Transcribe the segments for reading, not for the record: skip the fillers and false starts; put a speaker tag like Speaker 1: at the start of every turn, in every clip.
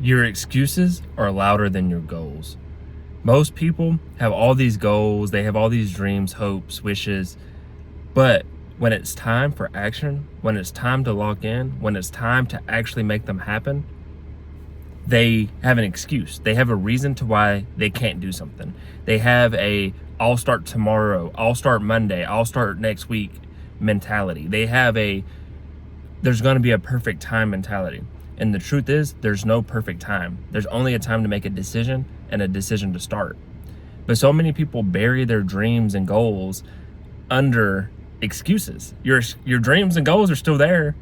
Speaker 1: Your excuses are louder than your goals. Most people have all these goals, they have all these dreams, hopes, wishes, but when it's time for action, when it's time to lock in, when it's time to actually make them happen, they have an excuse. They have a reason to why they can't do something. They have a I'll start tomorrow, I'll start Monday, I'll start next week mentality. They have a there's going to be a perfect time mentality. And the truth is, there's no perfect time. There's only a time to make a decision and a decision to start. But so many people bury their dreams and goals under excuses. Your dreams and goals are still there,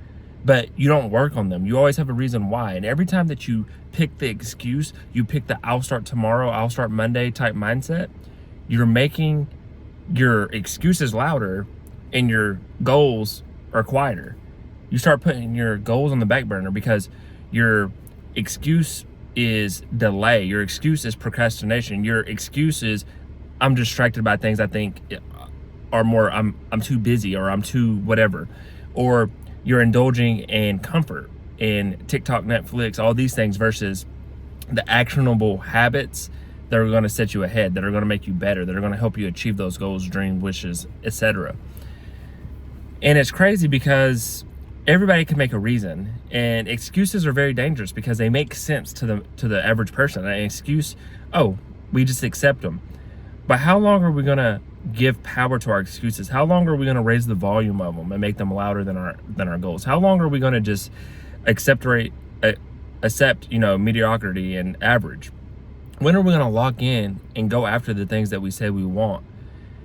Speaker 1: but you don't work on them. You always have a reason why. And every time that you pick the excuse, you pick the I'll start tomorrow, I'll start Monday type mindset, you're making your excuses louder and your goals are quieter. You start putting your goals on the back burner because your excuse is delay. Your excuse is procrastination. Your excuse is I'm distracted by things I think are more I'm too busy, or I'm too whatever. Or you're indulging in comfort in TikTok, Netflix, all these things versus the actionable habits that are going to set you ahead, that are going to make you better, that are going to help you achieve those goals, dreams, wishes, etc. And it's crazy because everybody can make a reason, and excuses are very dangerous because they make sense to the average person. An excuse, oh, we just accept them. But how long are we gonna give power to our excuses? How long are we gonna raise the volume of them and make them louder than our goals? How long are we gonna just accept mediocrity and average? When are we gonna lock in and go after the things that we say we want?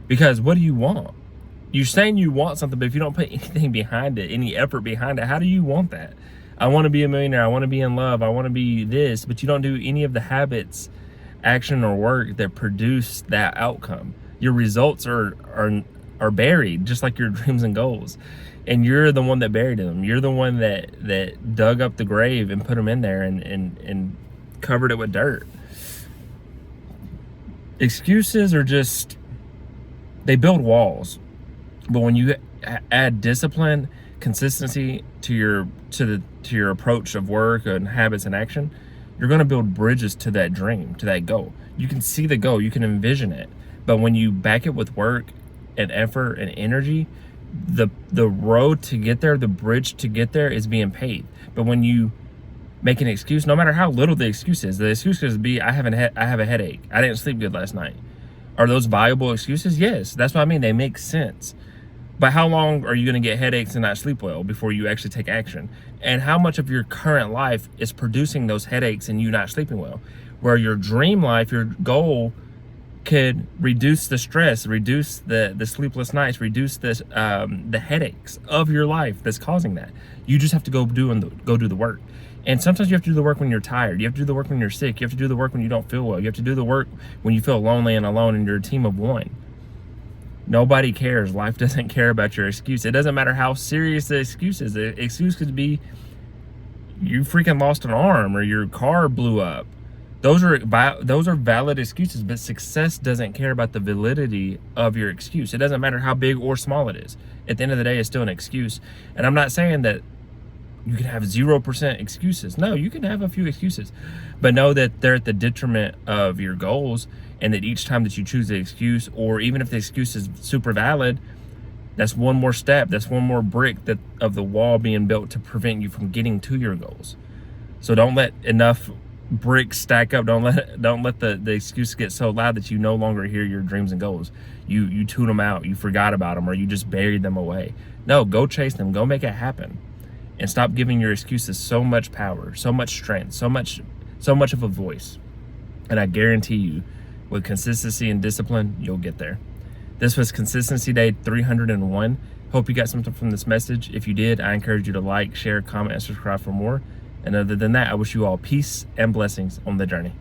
Speaker 1: Because what do you want? You're saying you want something, but if you don't put anything behind it, any effort behind it, how do you want that? I want to be a millionaire. I want to be in love. I want to be this, but you don't do any of the habits, action, or work that produce that outcome. Your results are buried, just like your dreams and goals. And you're the one that buried them. You're the one that dug up the grave and put them in there and covered it with dirt. Excuses are just, they build walls. But when you add discipline, consistency to your approach of work and habits and action, you're going to build bridges to that dream, to that goal. You can see the goal, you can envision it. But when you back it with work and effort and energy, the road to get there, the bridge to get there is being paved. But when you make an excuse, no matter how little the excuse is, the excuse could be I have a headache, I didn't sleep good last night. Are those viable excuses? Yes, that's what I mean. They make sense. But how long are you going to get headaches and not sleep well before you actually take action? And how much of your current life is producing those headaches and you not sleeping well? Where your dream life, your goal, could reduce the stress, reduce the sleepless nights, reduce the headaches of your life that's causing that. You just have to go do the work. And sometimes you have to do the work when you're tired. You have to do the work when you're sick. You have to do the work when you don't feel well. You have to do the work when you feel lonely and alone and you're a team of one. Nobody cares. Life doesn't care about your excuse. It doesn't matter how serious the excuse is. The excuse could be you freaking lost an arm or your car blew up. Those are valid excuses, but success doesn't care about the validity of your excuse. It doesn't matter how big or small it is. At the end of the day, it's still an excuse. And I'm not saying that you can have 0% excuses. No, you can have a few excuses, but know that they're at the detriment of your goals, and that each time that you choose the excuse, or even if the excuse is super valid, that's one more step, that's one more brick of the wall being built to prevent you from getting to your goals. So don't let enough bricks stack up. Don't let the excuse get so loud that you no longer hear your dreams and goals. You tune them out, you forgot about them, or you just buried them away. No, go chase them, go make it happen. And stop giving your excuses so much power, so much strength, so much of a voice. And I guarantee you, with consistency and discipline, you'll get there. This was Consistency Day 301. Hope you got something from this message. If you did, I encourage you to like, share, comment, and subscribe for more. And other than that, I wish you all peace and blessings on the journey.